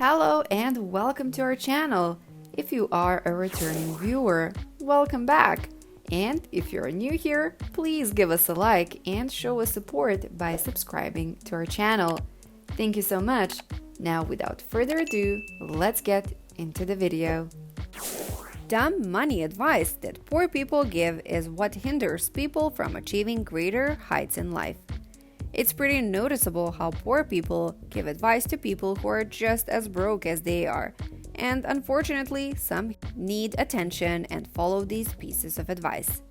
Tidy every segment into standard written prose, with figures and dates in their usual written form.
Hello and welcome to our channel. If you are a returning viewer, welcome back. And if you're new here, please give us a like and show us support by subscribing to our channel. Thank you so much. Now, without further ado, let's get into the video. Dumb money advice that poor people give is what hinders people from achieving greater heights in life. It's pretty noticeable how poor people give advice to people who are just as broke as they are, and unfortunately, some need attention and follow these pieces of advice.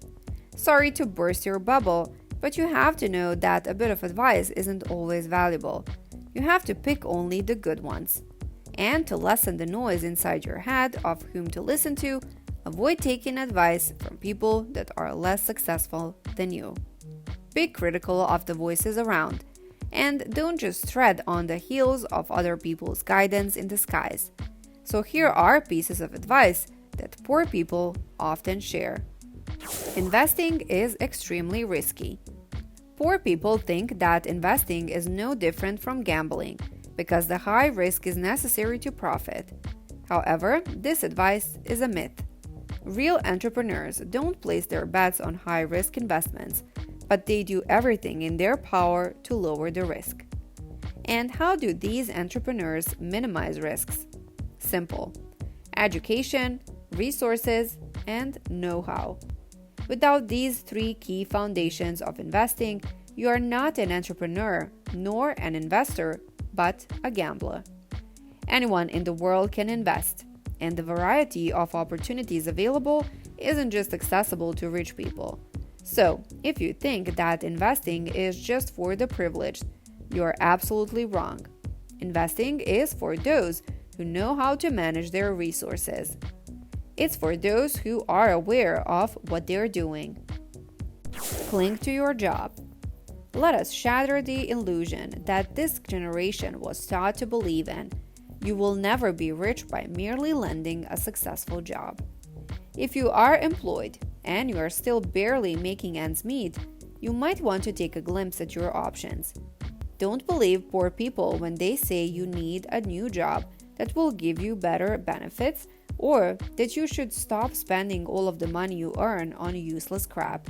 Sorry to burst your bubble, but you have to know that a bit of advice isn't always valuable. You have to pick only the good ones. And to lessen the noise inside your head of whom to listen to, avoid taking advice from people that are less successful than you. Be critical of the voices around, and don't just tread on the heels of other people's guidance in disguise. So here are pieces of advice that poor people often share. Investing is extremely risky. Poor people think that investing is no different from gambling because the high risk is necessary to profit. However, this advice is a myth. Real entrepreneurs don't place their bets on high-risk investments, but they do everything in their power to lower the risk. And how do these entrepreneurs minimize risks? Simple: education, resources, and know-how. Without these three key foundations of investing, you are not an entrepreneur nor an investor, but a gambler. Anyone in the world can invest, and the variety of opportunities available isn't just accessible to rich people. So, if you think that investing is just for the privileged, you are absolutely wrong. Investing is for those who know how to manage their resources. It's for those who are aware of what they're doing. Cling to your job. Let us shatter the illusion that this generation was taught to believe in. You will never be rich by merely landing a successful job. If you are employed and you are still barely making ends meet, you might want to take a glimpse at your options. Don't believe poor people when they say you need a new job that will give you better benefits or that you should stop spending all of the money you earn on useless crap.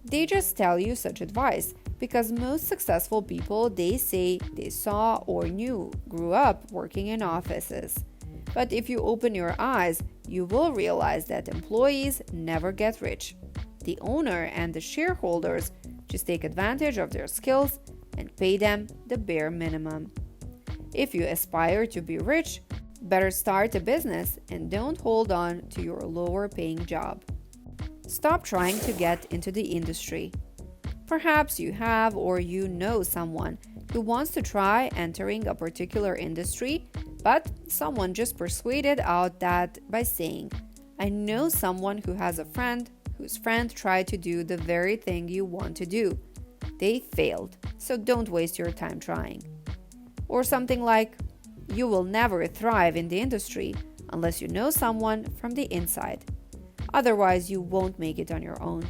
They just tell you such advice because most successful people they say they saw or knew grew up working in offices. But if you open your eyes, you will realize that employees never get rich. The owner and the shareholders just take advantage of their skills and pay them the bare minimum. If you aspire to be rich, better start a business and don't hold on to your lower paying job. Stop trying to get into the industry. Perhaps you have or you know someone who wants to try entering a particular industry, but someone just persuaded out that by saying, "I know someone who has a friend whose friend tried to do the very thing you want to do. They failed, so don't waste your time trying." Or something like, "You will never thrive in the industry unless you know someone from the inside. Otherwise, you won't make it on your own."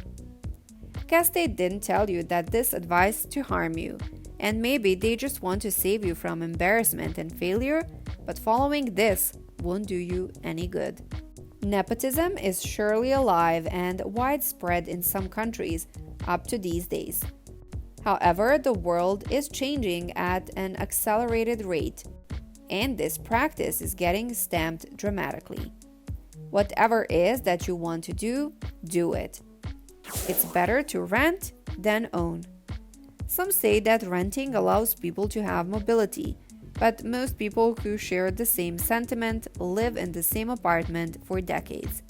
Guess they didn't tell you that this advice to harm you, and maybe they just want to save you from embarrassment and failure, but following this won't do you any good. Nepotism is surely alive and widespread in some countries up to these days. However, the world is changing at an accelerated rate, and this practice is getting stamped dramatically. Whatever it is that you want to do, do it. It's better to rent than own. Some say that renting allows people to have mobility, but most people who share the same sentiment live in the same apartment for decades.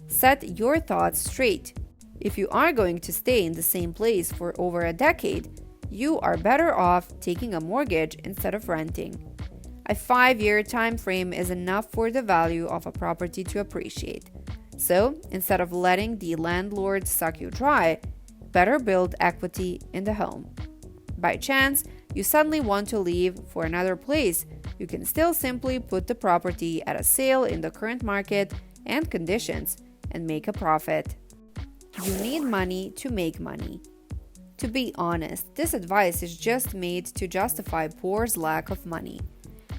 Set your thoughts straight. If you are going to stay in the same place for over a decade, you are better off taking a mortgage instead of renting. A 5-year time frame is enough for the value of a property to appreciate. So, instead of letting the landlord suck you dry, better build equity in the home. By chance, you suddenly want to leave for another place, you can still simply put the property at a sale in the current market and conditions and make a profit. You need money to make money. To be honest, this advice is just made to justify poor's lack of money.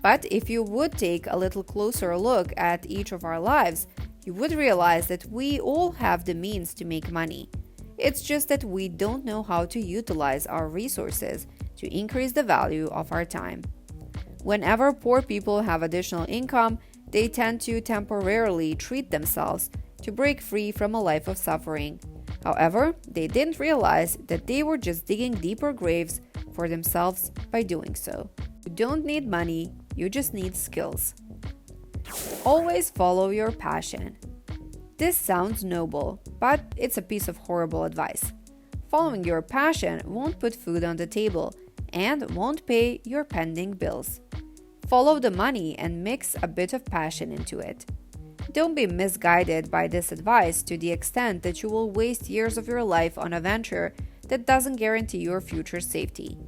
But if you would take a little closer look at each of our lives, you would realize that we all have the means to make money. It's just that we don't know how to utilize our resources to increase the value of our time. Whenever poor people have additional income, they tend to temporarily treat themselves to break free from a life of suffering. However, they didn't realize that they were just digging deeper graves for themselves by doing so. You don't need money, you just need skills. Always follow your passion. This sounds noble, but it's a piece of horrible advice. Following your passion won't put food on the table and won't pay your pending bills. Follow the money and mix a bit of passion into it. Don't be misguided by this advice to the extent that you will waste years of your life on a venture that doesn't guarantee your future safety.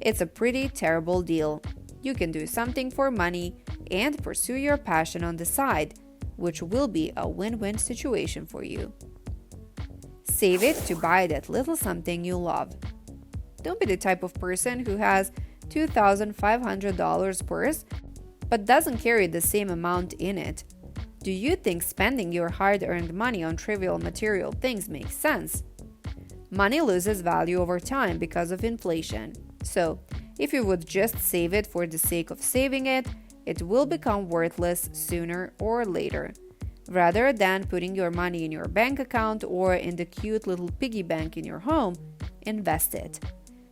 It's a pretty terrible deal. You can do something for money and pursue your passion on the side, which will be a win-win situation for you. Save it to buy that little something you love. Don't be the type of person who has $2,500 purse but doesn't carry the same amount in it. Do you think spending your hard-earned money on trivial material things makes sense? Money loses value over time because of inflation. So, if you would just save it for the sake of saving it, it will become worthless sooner or later. Rather than putting your money in your bank account or in the cute little piggy bank in your home, invest it.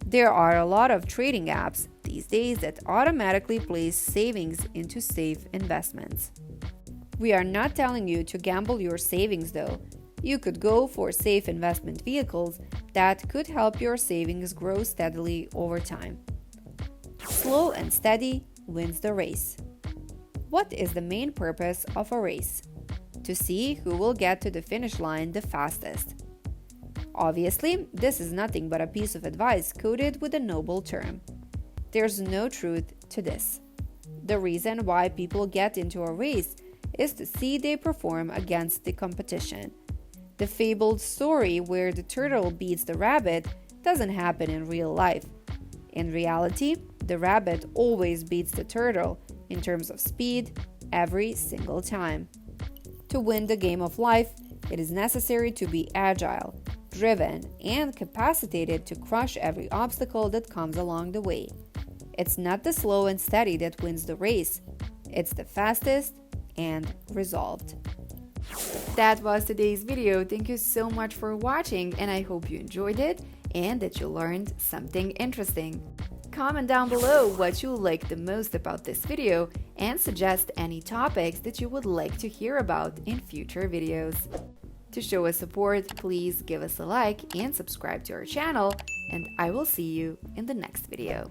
There are a lot of trading apps these days that automatically place savings into safe investments. We are not telling you to gamble your savings though. You could go for safe investment vehicles that could help your savings grow steadily over time. Slow and steady wins the race. What is the main purpose of a race? To see who will get to the finish line the fastest. Obviously, this is nothing but a piece of advice coded with a noble term. There's no truth to this. The reason why people get into a race is to see they perform against the competition. The fabled story where the turtle beats the rabbit doesn't happen in real life. In reality, the rabbit always beats the turtle in terms of speed every single time. To win the game of life, it is necessary to be agile, driven, and capacitated to crush every obstacle that comes along the way. It's not the slow and steady that wins the race, it's the fastest and resolved. That was today's video. Thank you so much for watching, and I hope you enjoyed it and that you learned something interesting. Comment down below what you liked the most about this video and suggest any topics that you would like to hear about in future videos. To show us support, please give us a like and subscribe to our channel, and I will see you in the next video.